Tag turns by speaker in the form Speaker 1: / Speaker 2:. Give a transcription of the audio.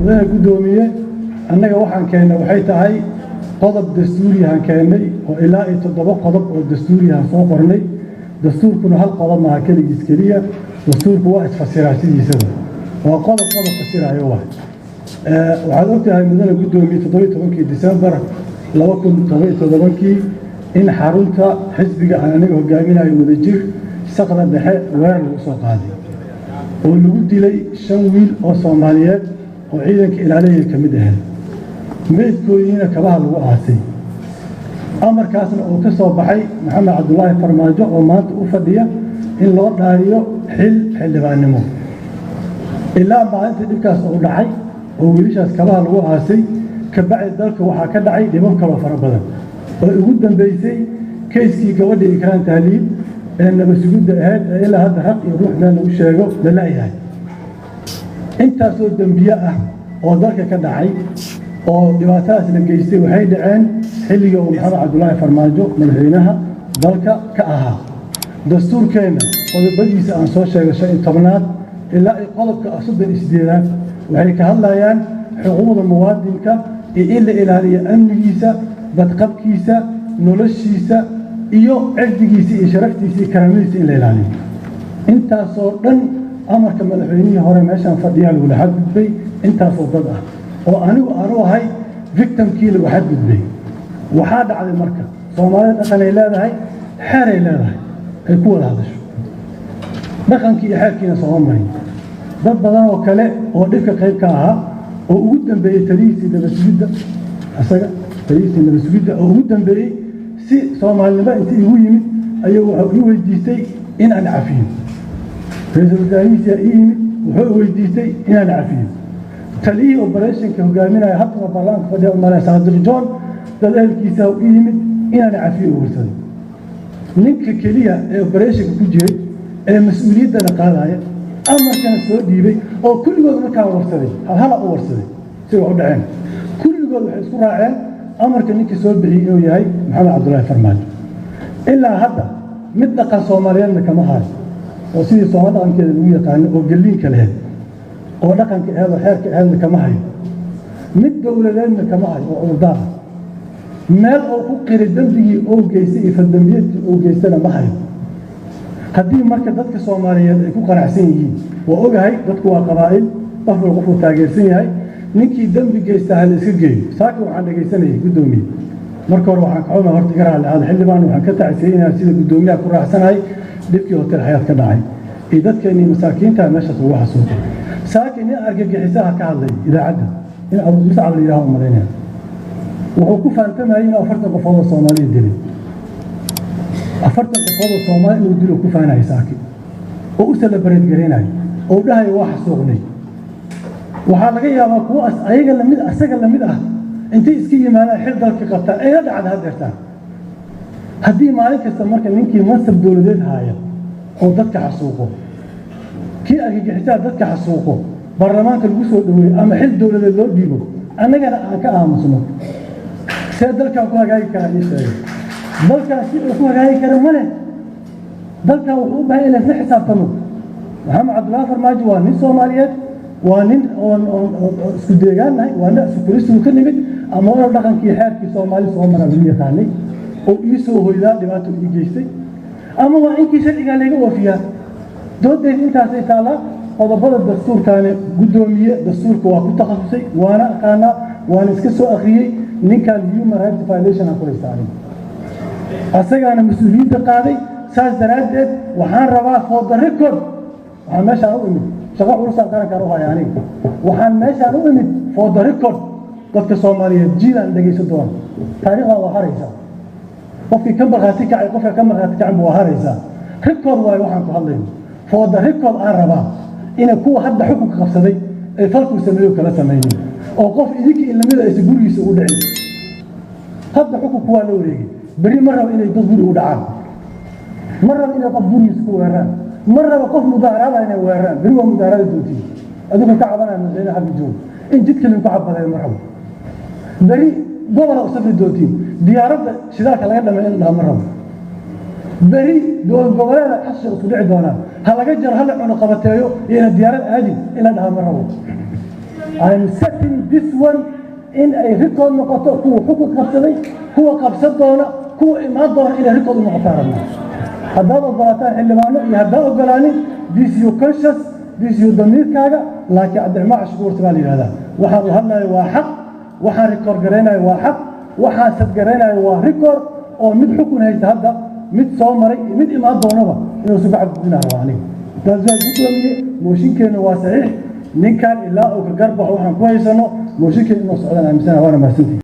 Speaker 1: mudane gudoomiye annaga waxaan keennay waxay tahay qodob dastuuriyahan keennay oo ilaa iyo 7 qodob oo dastuuriyahan soo qornay dastuurkuna hal qodob maaha keligiis keliya dastuurku waa isfasiraa sidiisaba waa qodob fasirayo waxaad ogtahay mudane gudoomiye 17 December 2017 in xarunta xisbiga aan aniga hogaaminayo wadajir saqda dhexe weerar lagu soo qaaday oo lagu dilay 5 wiil oo Soomaaliyeed oo ciidanka ilaalinaya ka mid ah meedkoodiina kabaha lagu aasay amarkaasna oo ka soo baxay Maxamed Cabdullaahi Farmaajo oo maanta u fadhiya in loo dhaariyo xildhibaannimo ilaa maalinta dhibkaas oo dhacay oo wiilashaas kabaha lagu aasay ka bacay dalka waxaa ka dhacay dhibab kale fara badan oo ugu dambeysay kayskii gabadha Ikraan Tahliib ee nabadgelyada ahayd ilaa hadda xaq iyo ruux meel lagu sheego la leeyahay intaasoo dambiye ah oo dalka ka dhacay oo dhibaatadaas la geystay waxay dhaceen xilliga uu Maxamed Cabdullaahi Farmaajo madaxweynaha dalka ka ahaa dastuurkeena qodobadiisa aan soo sheegay 15aad ilaa qodobka 38aad waxay ka hadlayaan xuquuqda muwaadinka iyo in la ilaaliyo amnigiisa badqabkiisa noloshiisa iyo cirdigiisa iyo sharaftiisa iyo karaamadiisa in la ilaaliyo intaasoo dhan amarka madaxweynihii hore meeshaan fadhiyaa lagu xadgudbay intaasoo dad ah oo anigu aanu ahay victimkii lagu xadgudbay waxaa dhacday marka Soomaalida dhaqan ay leedahay xeer ay leedahay ay ku wada hadasho dhaqankii iyo xeerkiina soo maray dad badan oo kale oo dhibka qayb ka ahaa oo ugu dambeeyay tariisii nabadgelyada asaga tariisii nabadgelyada oo ugu dambeeyay si Soomaalida intii ugu yimid ayuu wuxuu weydiistay in aan cafiyo ra'iisul wasaarihiisa yimid wuxuu weydiistay in aan cafiyo taliyii operationka hogaaminaya hadda baarlamaanka fadhiya Umar Saadir John dadaalkiisa u yimid in aan cafiyo warsaday ninka kaliya ee operationka ku jiray ee mas'uuliyadda qaadaya amarkan soo dhiibay oo kulligood markaa warsaday hal u warsaday si wax u dhaceen kulligood waxay isku raaceen amarka ninka soo bixiyay inuu yahay Maxamed Cabdullaahi Farmaajo ilaa hadda mid dhaqan Soomaaliyeedna kama hayo oo sidii Soomaaliya dhaqankeeda lagu yaqaan oo galiinka leh oo dhaqanka eedo xeerka eedna kama hayo mid dawladeedna kama hayo oo urdaah meel oo ku qiray dambigii oo geysay iyo fadambiyadii oo geystana ma hayo haddii marka dadka Soomaaliyeed ay ku qanacsan yihiin waa ogahay dadku waa qabaa'il qof walba wuxuu taageersan yahay ninkii dambi geysta hal iska geeyo saaka waxaan dhageysanayay gudoomiye marka hore waxaan ka xumaa horta garaa la xildhibaan waxaan ka tacsiinaa sida gudoomiyaha ku raacsanahay dhibkii hotel Xayaat ka dhacay ee dadkeena masaakiinta meesha ugu xasuuqay saaka in argagixisaha ka hadlay idaacadda in Abu Mus'ab la yiraahdo mareynaa wuxuu ku faantamay in 40 qof oo Soomaaliyeed dilay 40 qof oo Soomaali inuu dilo ku faanay saaki oo u celebrate gareynay oo dhahay wax suuqnay waxa laga yaabaa kuwa ayaga lamid asaga lamid ah intii iska yimaadaan xil dalka qabta ay la dhacdo hadeertaan haddii maalin kasta marka ninkii mansab dawladeed haya oo dadka xasuuqo kii argagixisaa dadka xasuuqo baarlamaanka lagu soo dhaweeyo ama xil dawladeed loo dhiibo annagana aan ka aamusno see dalkan ku hagaagi karaa ii sheegay dalkan si uu ku hagaagi kara male dalkan wuxuu u baahan yahay in la xisaabtamo Maxamed Cabdullaahi Farmaajo waa nin Soomaaliyeed waa nin isku deegaanahay waa nin isku kuristu ka nimid ama oo dhaqankii xeerkii Soomaali soo maray lagu yaqaanay oo ii soo hoydaa dhibaato ii geystay ama waa inkii sharciga laga wafiyaa doodeen intaas ay taala qodobada dastuurkaane gudoomiye dastuurka waa ku takhasusay waana aqaana waana iska soo akhriyay ninkan human rights violation aan ku leeyahay asagana mas'uuliyadda qaaday saas daraadeed waxaan rabaa for the record waxaan meeshaan u imid shaqo culus aan qaran karo hayaan waxaan meeshaan u imid for the record dadka Soomaaliyeed jiilan dhageysan doona taariikhda waa haraysa qofkii ka marxaati kacay qofka ka marxaati kacay buu haraysa record way waxaan ku hadlayno for the record aan rabaa in kuwa hadda xukunka qabsaday ay falku sameeyo kala sameeyeen oo qof idinka in lamida ay gurigiisa u dhicin hadda xukunku waa la wareegay bari mar raba inay dad guri u dhacaan mar raba inay qof gurigiisa ku weeraraan mar raba qof mudaarada inay weeraraan bari waa mudaarada doontii adigu ka cabanaa madaxweyne xabbi joog in jidka lagu cabaday mar raba bari gobol oo safri doontii diyaaradda shidaalka laga dhameeyo in mar raba bari dowlad goboleeda xashiga ku dhici doonaan ha laga jaro hal cuno qabateeyo iyo diyaarad aadi ila dhaha mar raba I'm setting this one in ay record noqoto kuwa xukun qabsaday kuwa qabsan doona kuwa imaan doona inay record noqotaan rabnaa haddaad ogolaataan xildhibaano iyo haddaa ogolaanin this your conscious this your damiirkaaga laakiin cabdiraxmaan cashuur baa la yidhahdaa waxaan u hadlayo waa xaq waxaan record garaynayo waa xaq waxaan sad garaynayo waa record oo mid xukun haysta hadda mid soo maray iyo mid imaan doonaba inuu si bacad gudbinayo waa aniga taas waa gudoomiye mooshinkeena waa saxiix ninkan ilaa uu ka garbaxo waxaan ku haysano mooshinkeena inuu socdaan aaminsanaa waana mahadsantihi